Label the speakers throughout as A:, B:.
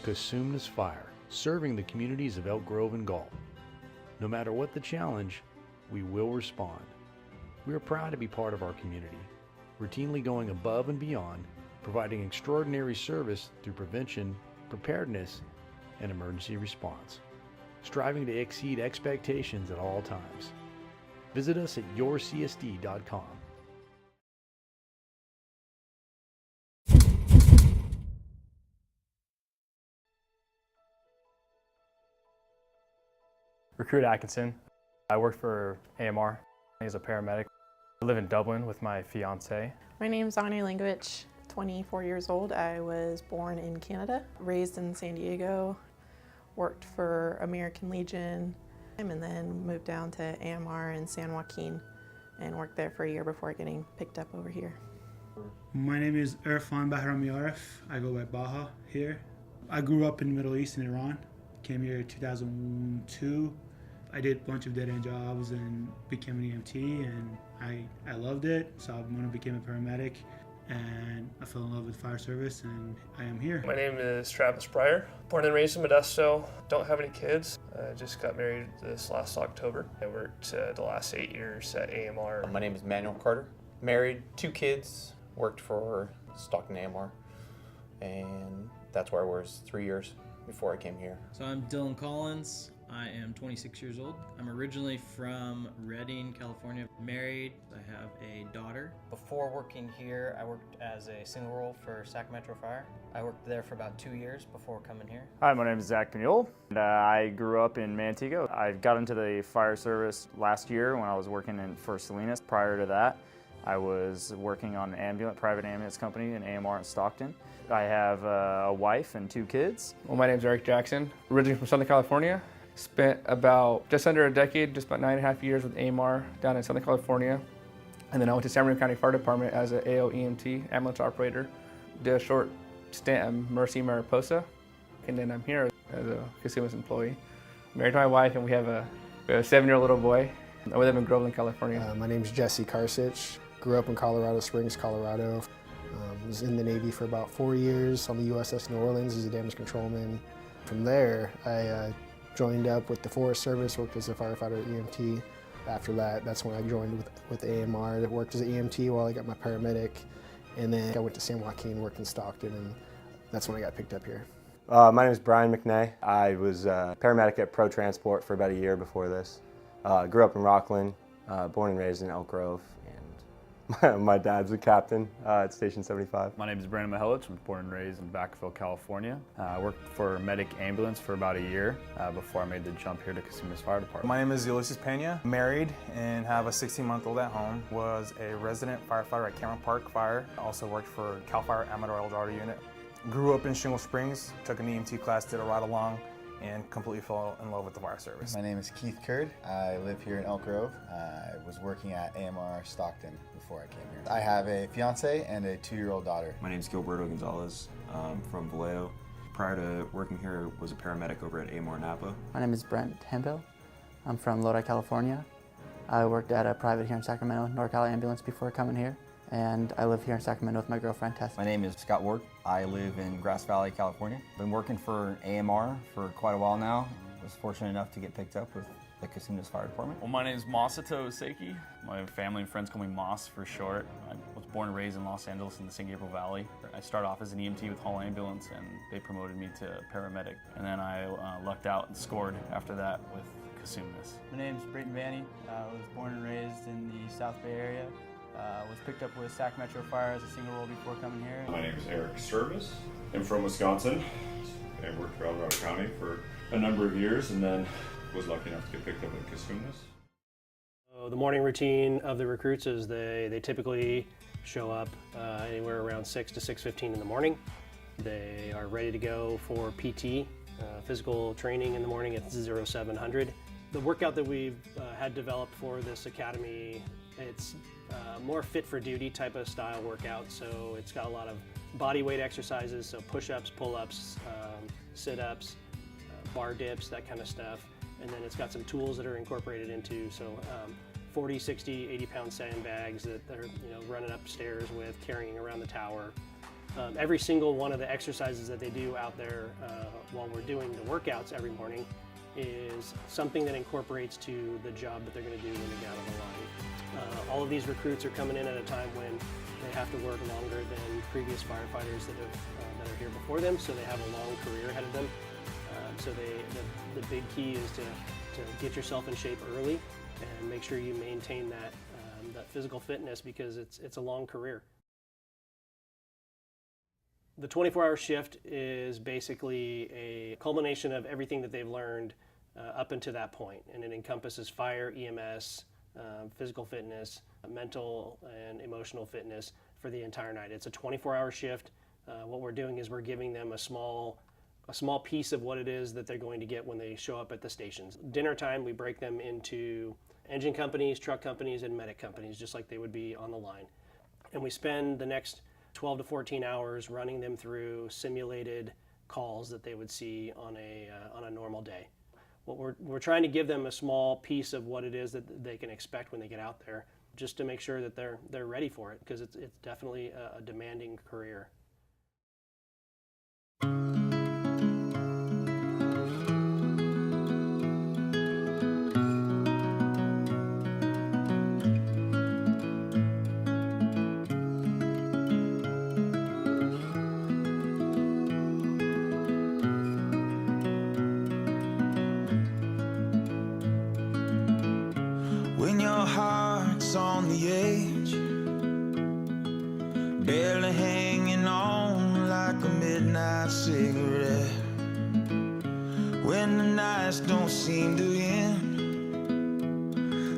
A: Cosumnes Fire, serving the communities of Elk Grove and Galt. No matter what the challenge, we will respond. We are proud to be part of our community, routinely going above and beyond, providing extraordinary service through prevention, preparedness, and emergency response, striving to exceed expectations at all times. Visit us at yourcsd.com.
B: Recruit Atkinson. I work for AMR as a paramedic. I live in Dublin with my fiance.
C: My name's Anya Lingovich, 24 years old. I was born in Canada, raised in San Diego, worked for American Legion, and then moved down to AMR in San Joaquin and worked there for a year before getting picked up over here.
D: My name is Irfan Bahram Yarif. I go by Baha here. I grew up in the Middle East in Iran. Came here in 2002. I did a bunch of dead-end jobs and became an EMT, and I loved it. So I went and became a paramedic, and I fell in love with fire service, and I am here.
E: My name is Travis Breyer. Born and raised in Modesto. Don't have any kids. I just got married this last October. I worked the last 8 years at AMR.
F: My name is Manuel Carter. Married, 2 kids, worked for Stockton AMR, and that's where I was 3 years before I came here.
G: So I'm Dylan Collins. I am 26 years old. I'm originally from Redding, California. Married. I have a daughter.
H: Before working here, I worked as a single role for Sac Metro Fire. I worked there for about 2 years before coming here.
I: Hi, my name is Zach Peniel, and I grew up in Montego. I got into the fire service last year when I was working for Salinas. Prior to that, I was working on an private ambulance company in AMR in Stockton. I have a wife and 2 kids.
E: Well, my name is Eric Jackson, originally from Southern California. Spent about just under a decade, just about 9.5 years with AMR down in Southern California. And then I went to San Bernardino County Fire Department as an AO EMT, ambulance operator. Did a short stint at Mercy Mariposa. And then I'm here as a Cosumnes employee. Married to my wife, and we have a 7-year-old little boy. We live in Groveland, California.
J: My name is Jesse Karsich. Grew up in Colorado Springs, Colorado. Was in the Navy for about 4 years on the USS New Orleans as a damage controlman. From there, I joined up with the Forest Service, worked as a firefighter EMT. After that, that's when I joined with AMR. Worked as an EMT while I got my paramedic. And then I went to San Joaquin, worked in Stockton, and that's when I got picked up here.
K: My name is Brian McNay. I was a paramedic at Pro Transport for about a year before this. Grew up in Rockland, born and raised in Elk Grove. My dad's a captain at Station 75.
I: My name is Brandon Mihelich. I'm born and raised in Vacaville, California. I worked for Medic Ambulance for about a year before I made the jump here to Cosumnes Fire Department.
L: My name is Ulysses Pena. Married and have a 16-month-old at home. Was a resident firefighter at Cameron Park Fire. Also worked for CAL FIRE Amador El Dorado unit. Grew up in Shingle Springs. Took an EMT class, did a ride along, and completely fell in love with the fire service.
M: My name is Keith Curd. I live here in Elk Grove. I was working at AMR Stockton before I came here. I have a fiance and a 2-year-old daughter.
N: My name is Gilberto Gonzalez. From Vallejo. Prior to working here, was a paramedic over at AMR Napa.
O: My name is Brent Hempel. I'm from Lodi, California. I worked at a private here in Sacramento, NorCal Ambulance, before coming here. And I live here in Sacramento with my girlfriend, Tess.
P: My name is Scott Ward. I live in Grass Valley, California. Been working for AMR for quite a while now. Was fortunate enough to get picked up with the Cosumnes Fire Department.
I: Well, my name is Masato Oseki. My family and friends call me Moss for short. I was born and raised in Los Angeles in the San Gabriel Valley. I started off as an EMT with Hall Ambulance, and they promoted me to paramedic. And then I lucked out and scored after that with Cosumnes.
Q: My name is Brayton Vanny. I was born and raised in the South Bay area. Was picked up with Sac Metro Fire as a single role before coming here.
R: My name is Eric Service. I'm from Wisconsin. I worked for El Dorado County for a number of years, and then was lucky enough to get picked up at Cosumnes.
S: So the morning routine of the recruits is they typically show up anywhere around 6 to 6:15 in the morning. They are ready to go for PT, physical training in the morning at 0700. The workout that we've had developed for this academy, it's more fit for duty type of style workout. So it's got a lot of body weight exercises, so push-ups, pull-ups, sit-ups, bar dips, that kind of stuff. And then it's got some tools that are incorporated into, so 40, 60, 80-pound sandbags that they're running upstairs with, carrying around the tower. Every single one of the exercises that they do out there while we're doing the workouts every morning is something that incorporates to the job that they're going to do when they get out of the line. All of these recruits are coming in at a time when they have to work longer than previous firefighters that are here before them, so they have a long career ahead of them. So the big key is to get yourself in shape early and make sure you maintain that physical fitness, because it's a long career. The 24-hour shift is basically a culmination of everything that they've learned up until that point, and it encompasses fire, EMS, physical fitness, mental and emotional fitness for the entire night. It's a 24-hour shift. What we're doing is we're giving them a small piece of what it is that they're going to get when they show up at the stations. Dinner time, we break them into engine companies, truck companies, and medic companies, just like they would be on the line. And we spend the next 12 to 14 hours running them through simulated calls that they would see on a normal day. What we're trying to give them a small piece of what it is that they can expect when they get out there, just to make sure that they're ready for it, because it's definitely a demanding career.
T: When your heart's on the edge, barely hanging on like a midnight cigarette, when the nights don't seem to end,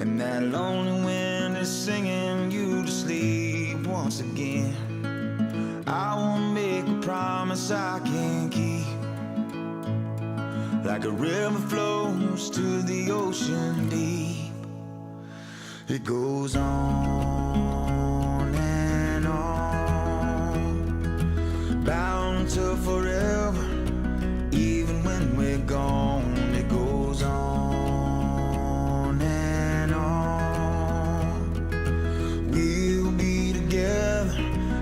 T: and that lonely wind is singing you to sleep once again, I won't make a promise I can't keep. Like a river flows to the ocean deep, it goes on and on, bound to forever, even when we're gone. It goes on and on. We'll be together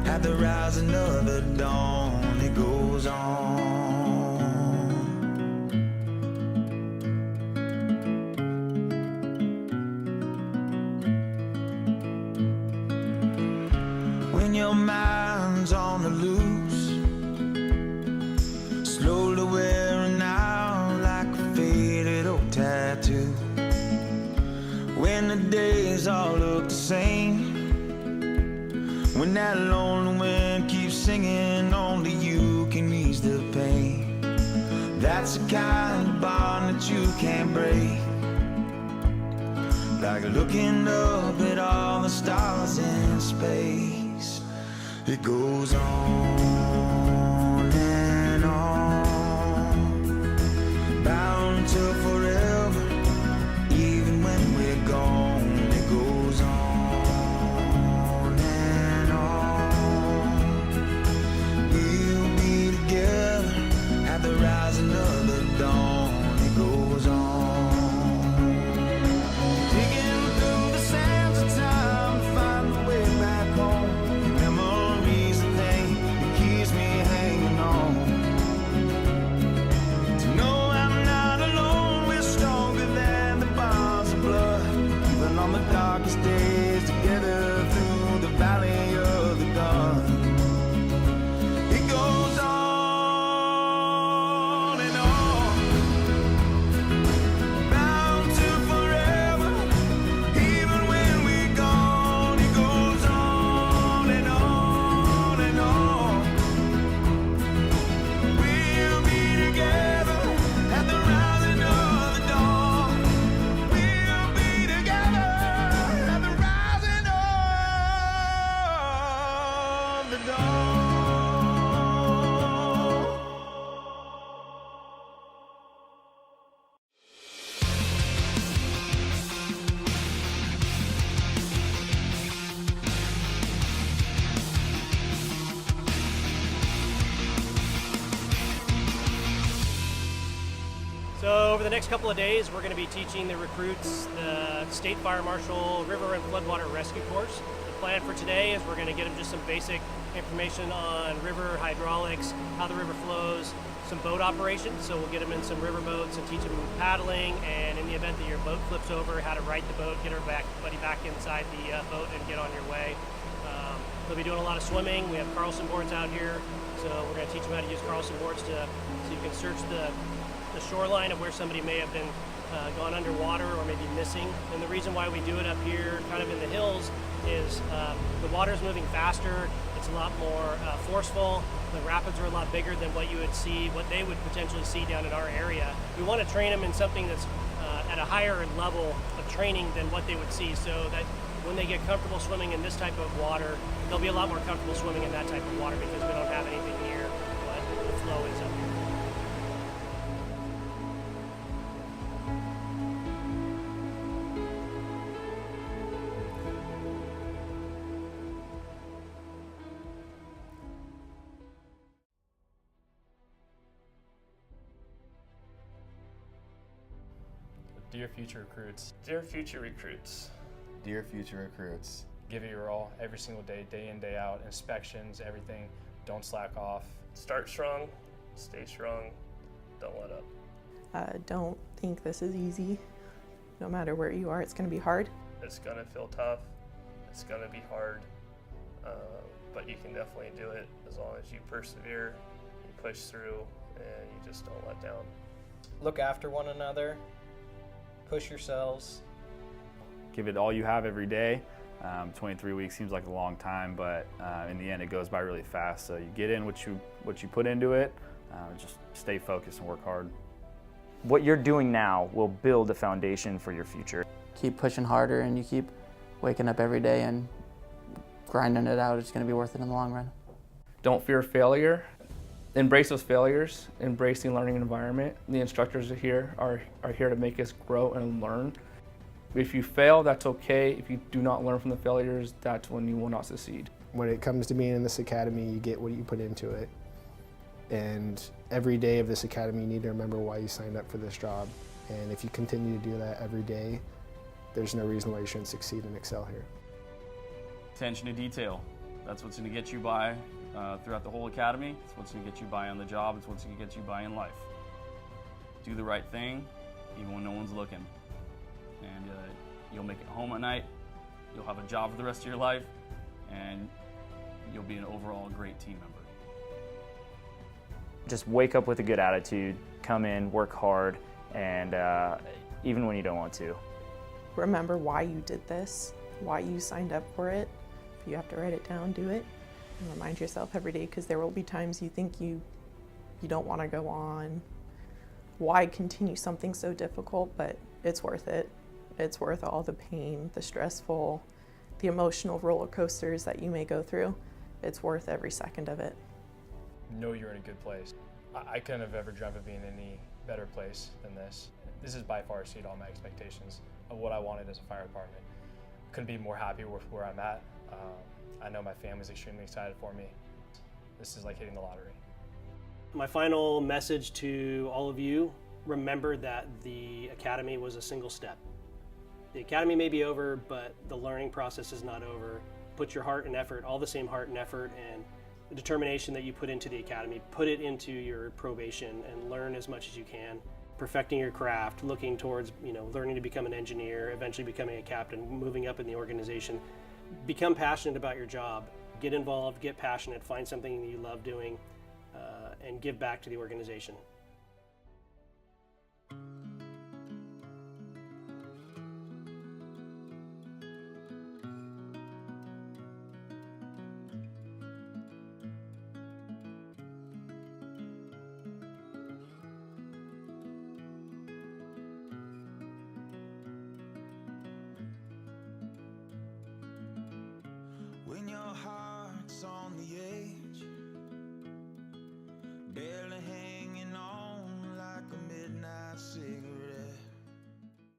T: at the rising of the dawn. It goes on. When your mind's on the loose, slowly wearing out like a faded old tattoo, when the days all look the same, when that lonely wind keeps singing, only you can ease the pain. That's the kind of bond that you can't break, like looking up at all the stars in space. It goes on and on, bound to forever, even when we're gone. It goes on and on. We'll be together at the rising of the dawn. It goes on. Digging through the sands of time to find the way back home. Memories, the thing that keeps me hanging on. To know I'm not alone, we're stronger than the bonds of blood. Even on the darkest days, together through the valley of the gun. It goes on and on, bound to forever, even when we're gone. It goes on and on and on. We'll be together at the rising of the dawn. We'll be together at the rising of the dawn.
S: So over the next couple of days, we're going to be teaching the recruits the State Fire Marshal River and Floodwater Rescue Course. plan for today is we're going to get them just some basic information on river hydraulics, how the river flows, some boat operations. So we'll get them in some river boats and teach them paddling, and in the event that your boat flips over, how to right the boat, get everybody back inside the boat and get on your way. They'll be doing a lot of swimming. We have Carlson boards out here, so we're going to teach them how to use Carlson boards so you can search the shoreline of where somebody may have been gone underwater or maybe missing. And the reason why we do it up here, kind of in the hills, is the water's moving faster. It's a lot more forceful. The rapids are a lot bigger than what you would see, what they would potentially see down in our area. We want to train them in something that's at a higher level of training than what they would see, so that when they get comfortable swimming in this type of water, they'll be a lot more comfortable swimming in that type of water because we don't have anything near what the flow is up here.
B: Dear future recruits.
U: Dear future recruits.
M: Dear future recruits.
B: Give it your all every single day, day in, day out, inspections, everything. Don't slack off.
U: Start strong, stay strong, don't let up.
C: Don't think this is easy. No matter where you are, it's going to be hard.
U: It's going to feel tough, it's going to be hard, but you can definitely do it as long as you persevere, you push through, and you just don't let down.
H: Look after one another, push yourselves.
I: Give it all you have every day. 23 weeks seems like a long time, but in the end it goes by really fast. So you get in what you put into it, just stay focused and work hard. What you're doing now will build a foundation for your future.
O: Keep pushing harder and you keep waking up every day and grinding it out. It's going to be worth it in the long run.
E: Don't fear failure. Embrace those failures. Embrace the learning environment. The instructors are here to make us grow and learn. If you fail, that's okay. If you do not learn from the failures, that's when you will not succeed.
J: When it comes to being in this academy, you get what you put into it. And every day of this academy, you need to remember why you signed up for this job. And if you continue to do that every day, there's no reason why you shouldn't succeed and excel here.
V: Attention to detail. That's what's going to get you by throughout the whole academy. It's what's going to get you by on the job. It's what's going to get you by in life. Do the right thing, even when no one's looking. And you'll make it home at night, you'll have a job for the rest of your life, and you'll be an overall great team member.
I: Just wake up with a good attitude, come in, work hard, and even when you don't want to.
C: Remember why you did this, why you signed up for it. If you have to write it down, do it. And remind yourself every day, because there will be times you think you don't want to go on. Why continue something so difficult? But it's worth it. It's worth all the pain, the stressful, the emotional roller coasters that you may go through. It's worth every second of it.
B: Know you're in a good place. I couldn't have ever dreamt of being in any better place than this. This has by far exceeded all my expectations of what I wanted as a fire department. Couldn't be more happy with where I'm at. I know my family's extremely excited for me. This is like hitting the lottery.
S: My final message to all of you, remember that the academy was a single step. The academy may be over, but the learning process is not over. Put your heart and effort, all the same heart and effort and the determination that you put into the academy, put it into your probation and learn as much as you can. Perfecting your craft, looking towards, learning to become an engineer, eventually becoming a captain, moving up in the organization. Become passionate about your job. Get involved, get passionate, find something that you love doing, and give back to the organization.